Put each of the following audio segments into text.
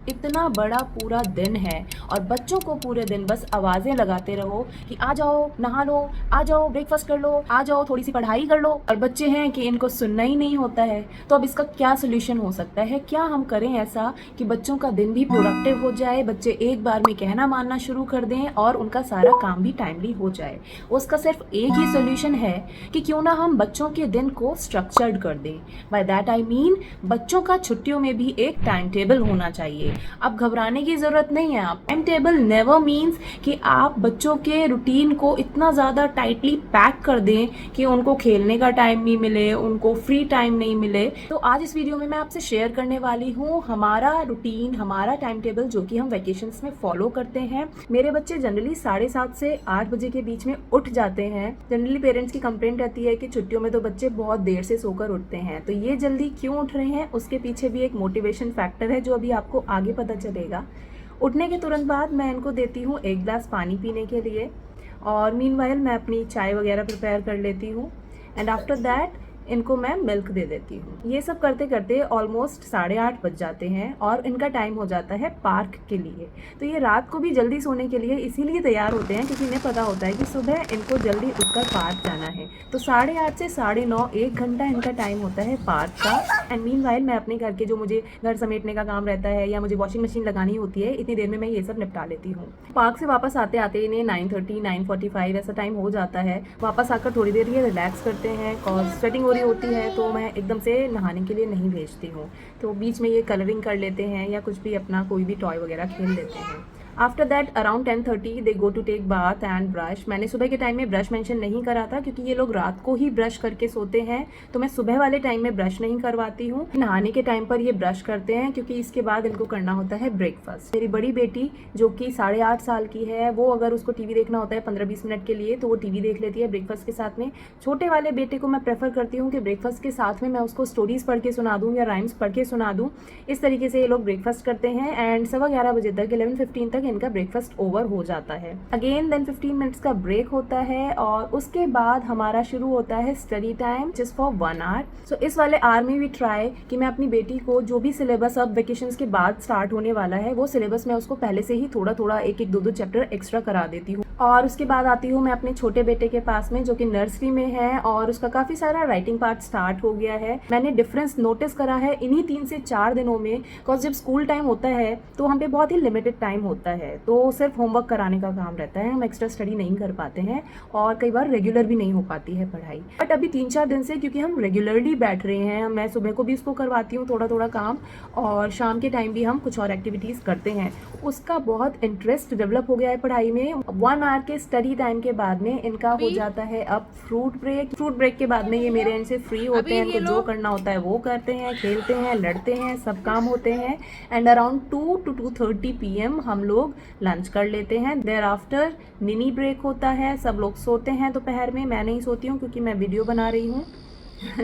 इतना बड़ा पूरा दिन है और बच्चों को पूरे दिन बस आवाज़ें लगाते रहो कि आ जाओ नहा लो, आ जाओ ब्रेकफास्ट कर लो, आ जाओ थोड़ी सी पढ़ाई कर लो, और बच्चे हैं कि इनको सुनना ही नहीं होता है। तो अब इसका क्या सोल्यूशन हो सकता है? क्या हम करें ऐसा कि बच्चों का दिन भी प्रोडक्टिव हो जाए, बच्चे एक बार में कहना मानना शुरू कर दें और उनका सारा काम भी टाइमली हो जाए। उसका सिर्फ एक ही सोल्यूशन है कि क्यों ना हम बच्चों के दिन को स्ट्रक्चर्ड कर दें। बाय दैट आई मीन बच्चों का छुट्टियों में भी एक टाइम टेबल होना चाहिए। अब घबराने की ज़रूरत नहीं है। आप टाइम टेबल नेवर मीन्स कि आप बच्चों के रूटीन को इतना ज़्यादा टाइटली पैक कर दें कि उनको खेलने का टाइम नहीं मिले, उनको फ्री टाइम नहीं मिले। तो आज इस वीडियो में मैं आपसे शेयर करने वाली हूँ हमारा रूटीन, हमारा टाइम टेबल जो कि हम वैकेशंस में फॉलो करते हैं। मेरे बच्चे जनरली 7:30 से 8 बजे के बीच में उठ जाते हैं। जनरली पेरेंट्स की कंप्लेंट रहती है कि छुट्टियों में तो बच्चे बहुत देर से सोकर उठते हैं, तो ये जल्दी क्यों उठ रहे हैं उसके पीछे भी एक मोटिवेशन फैक्टर है जो अभी आपको आगे पता चलेगा। उठने के तुरंत बाद मैं इनको देती हूँ 1 ग्लास पानी पीने के लिए, और मीनवाइल मैं अपनी चाय वगैरह प्रिपेयर कर लेती हूँ, एंड आफ्टर दैट इनको मैं मिल्क दे देती हूँ। ये सब करते करते ऑलमोस्ट 8:30 बज जाते हैं और इनका टाइम हो जाता है पार्क के लिए। तो ये रात को भी जल्दी सोने के लिए इसीलिए तैयार होते हैं क्योंकि इन्हें पता होता है कि सुबह इनको जल्दी उठकर पार्क जाना है। तो 8:30 से 9:30 1 घंटा इनका टाइम होता है पार्क का। एंड मीनवाइल मैं अपने घर के जो मुझे घर समेटने का काम रहता है या मुझे वॉशिंग मशीन लगानी होती है, इतनी देर में मैं ये सब निपटा लेती हूँ। पार्क से वापस आते आते इन्हें 9:30 9:45 ऐसा टाइम हो जाता है। वापस आकर थोड़ी देर ये रिलैक्स करते हैं और स्वेटिंग हो रही होती है तो मैं एकदम से नहाने के लिए नहीं भेजती हूँ। तो बीच में ये कलरिंग कर लेते हैं या कुछ भी अपना कोई भी टॉय वगैरह खेल लेते हैं। After that around 10:30 they go to take bath and brush. मैंने सुबह के टाइम में ब्रश मेंशन नहीं करा था क्योंकि ये लोग रात को ही ब्रश करके सोते हैं, तो मैं सुबह वाले टाइम में ब्रश नहीं करवाती हूँ। नहाने के टाइम पर ये ब्रश करते हैं क्योंकि इसके बाद इनको करना होता है ब्रेकफास्ट। मेरी बड़ी बेटी जो कि 8.5 साल की है, वो अगर उसको टीवी देखना होता है 15-20 मिनट के लिए तो वो टीवी देख लेती है ब्रेकफास्ट के साथ में। छोटे वाले बेटे को मैं प्रेफर करती हूँ कि ब्रेकफास्ट के साथ में मैं उसको स्टोरीज पढ़ के सुना दूँ या राइम्स पढ़ के सुना दूँ। इस तरीके से ये लोग ब्रेकफास्ट करते हैं एंड 11:15 बजे तक 11:15 तक इनका ब्रेकफास्ट ओवर हो जाता है। अगेन देन 15 मिनट्स का ब्रेक होता है और उसके बाद हमारा शुरू होता है study time just for 1 hour. So इस वाले आवर में भी ट्राई कि मैं अपनी बेटी को जो भी सिलेबस अब वेकेशंस के बाद स्टार्ट होने वाला है वो सिलेबस मैं उसको पहले से ही थोड़ा थोड़ा 1-1 2-2 चैप्टर एक्स्ट्रा करा देती हूँ। और उसके बाद आती हूँ मैं अपने छोटे बेटे के पास में जो कि नर्सरी में है और उसका काफी सारा राइटिंग पार्ट स्टार्ट हो गया है। मैंने डिफरेंस नोटिस करा है इन्हीं 3 से 4 दिनों में, बिकॉज जब स्कूल टाइम होता है तो हम पे बहुत ही लिमिटेड टाइम होता है, तो सिर्फ होमवर्क कराने का काम रहता है, हम एक्स्ट्रा स्टडी नहीं कर पाते हैं और कई बार रेगुलर भी नहीं हो पाती है पढ़ाई। बट अभी 3-4 दिन से क्योंकि हम रेगुलरली बैठ रहे हैं, मैं सुबह को भी उसको करवाती हूँ थोड़ा थोड़ा काम और शाम के टाइम भी हम कुछ और एक्टिविटीज़ करते हैं, उसका बहुत इंटरेस्ट डेवलप हो गया है पढ़ाई में। 1 आवर के स्टडी टाइम के बाद में इनका हो जाता है अब फ्रूट ब्रेक। फ्रूट ब्रेक के बाद में ये मेरे एंड से फ्री होते हैं, इनको जो करना होता है वो करते हैं, खेलते हैं, लड़ते हैं, सब काम होते हैं। एंड अराउंड 2 to 2:30 PM हम लोग लंच कर लेते हैं। देयर आफ्टर मिनी ब्रेक होता है, सब लोग सोते हैं दोपहर में, मैं नहीं सोती हूँ क्योंकि मैं वीडियो बना रही हूँ।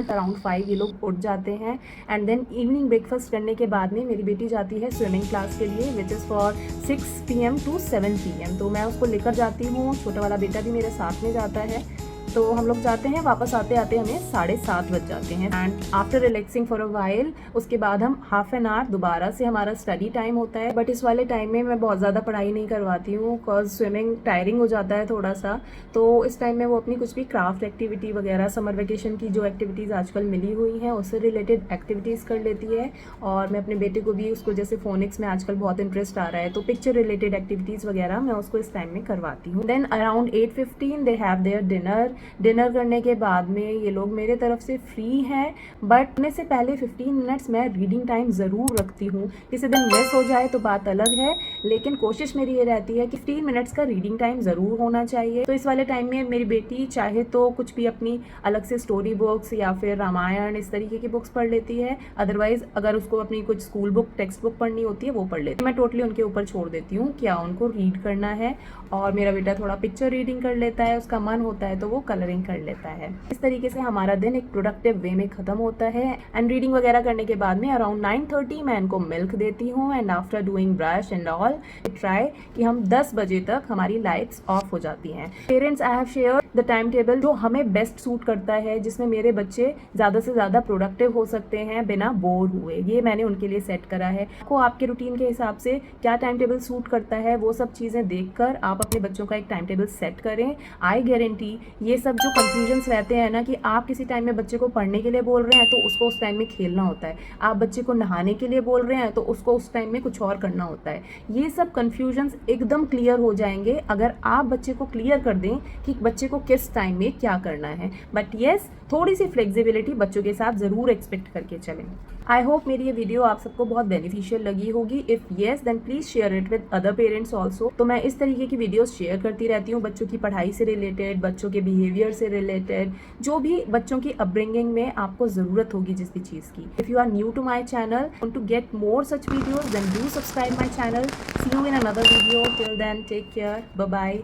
अराउंड 5 ये लोग उठ जाते हैं एंड देन इवनिंग ब्रेकफास्ट करने के बाद में मेरी बेटी जाती है स्विमिंग क्लास के लिए which is for 6 PM to 7 PM। तो मैं उसको लेकर जाती हूँ, छोटा वाला बेटा भी मेरे साथ में जाता है, तो हम लोग जाते हैं। वापस आते आते हमें 7:30 बज जाते हैं and after relaxing for a while उसके बाद हम हाफ एन आवर दोबारा से हमारा स्टडी टाइम होता है। बट इस वाले टाइम में मैं बहुत ज़्यादा पढ़ाई नहीं करवाती हूँ बिकॉज स्विमिंग टायरिंग हो जाता है थोड़ा सा, तो इस टाइम में वो अपनी कुछ भी क्राफ्ट एक्टिविटी वगैरह, समर वेकेशन की जो एक्टिविटीज़ आजकल मिली हुई हैं उससे रिलेटेड एक्टिविटीज़ कर लेती है। और मैं अपने बेटे को भी, उसको जैसे फोनिक्स में आजकल बहुत इंटरेस्ट आ रहा है तो पिक्चर रिलेटेड एक्टिविटीज़ वगैरह मैं उसको इस टाइम में करवाती हूँ। Then around 8:15 they have their dinner करने के बाद में ये लोग मेरे तरफ से फ्री हैं, बट उनमें से पहले 15 मिनट्स मैं रीडिंग टाइम ज़रूर रखती हूँ। किसी दिन मिस हो जाए तो बात अलग है, लेकिन कोशिश मेरी ये रहती है कि 15 मिनट्स का रीडिंग टाइम ज़रूर होना चाहिए। तो इस वाले टाइम में मेरी बेटी चाहे तो कुछ भी अपनी अलग से स्टोरी बुक्स या फिर रामायण इस तरीके की बुक्स पढ़ लेती है, अदरवाइज अगर उसको अपनी कुछ स्कूल बुक, टेक्स्ट बुक पढ़नी होती है वो पढ़ लेती है। मैं टोटली उनके ऊपर छोड़ देती हूँ क्या उनको रीड करना है। और मेरा बेटा थोड़ा पिक्चर रीडिंग कर लेता है, उसका मन होता है तो वो कलरिंग कर लेता है। इस तरीके से हमारा दिन एक प्रोडक्टिव वे में खत्म होता है। एंड रीडिंग वगैरह करने के बाद में अराउंड 9:30 मैं इनको मिल्क देती हूँ and after doing brush and all try कि हम 10 बजे तक हमारी लाइट्स ऑफ हो जाती हैं। Parents I have share the time table जो हमें बेस्ट सूट करता है, जिसमें मेरे बच्चे ज़्यादा से ज़्यादा प्रोडक्टिव हो सकते हैं बिना बोर हुए, ये मैंने उनके लिए सेट करा है। आपको आपके रूटीन के हिसाब से क्या टाइम टेबल सूट करता है वो सब चीज़ें देखकर आप अपने बच्चों का एक टाइम टेबल सेट करें। आई गारंटी ये सब जो कंफ्यूजन्स रहते हैं ना कि आप किसी टाइम में बच्चे को पढ़ने के लिए बोल रहे हैं तो उसको उस टाइम में खेलना होता है, आप बच्चे को नहाने के लिए बोल रहे हैं तो उसको उस टाइम में कुछ और करना होता है, ये सब कन्फ्यूजन्स एकदम क्लियर हो जाएंगे अगर आप बच्चे को क्लियर कर दें कि बच्चे को किस टाइम में क्या करना है। बट येस, थोड़ी सी फ्लेक्सिबिलिटी बच्चों के साथ ज़रूर एक्सपेक्ट करके चलें। आई होप मेरी ये वीडियो आप सबको बहुत बेनिफिशियल लगी होगी। If yes then please share it with other parents also. तो मैं इस तरीके की वीडियोस शेयर करती रहती हूँ, बच्चों की पढ़ाई से रिलेटेड, बच्चों के बिहेवियर से रिलेटेड, जो भी बच्चों की अपब्रिंगिंग में आपको ज़रूरत होगी जिस भी चीज़ की। If you are new to my channel want to get more such videos, then do subscribe my channel. See you in another video. Till then, take care. Bye bye.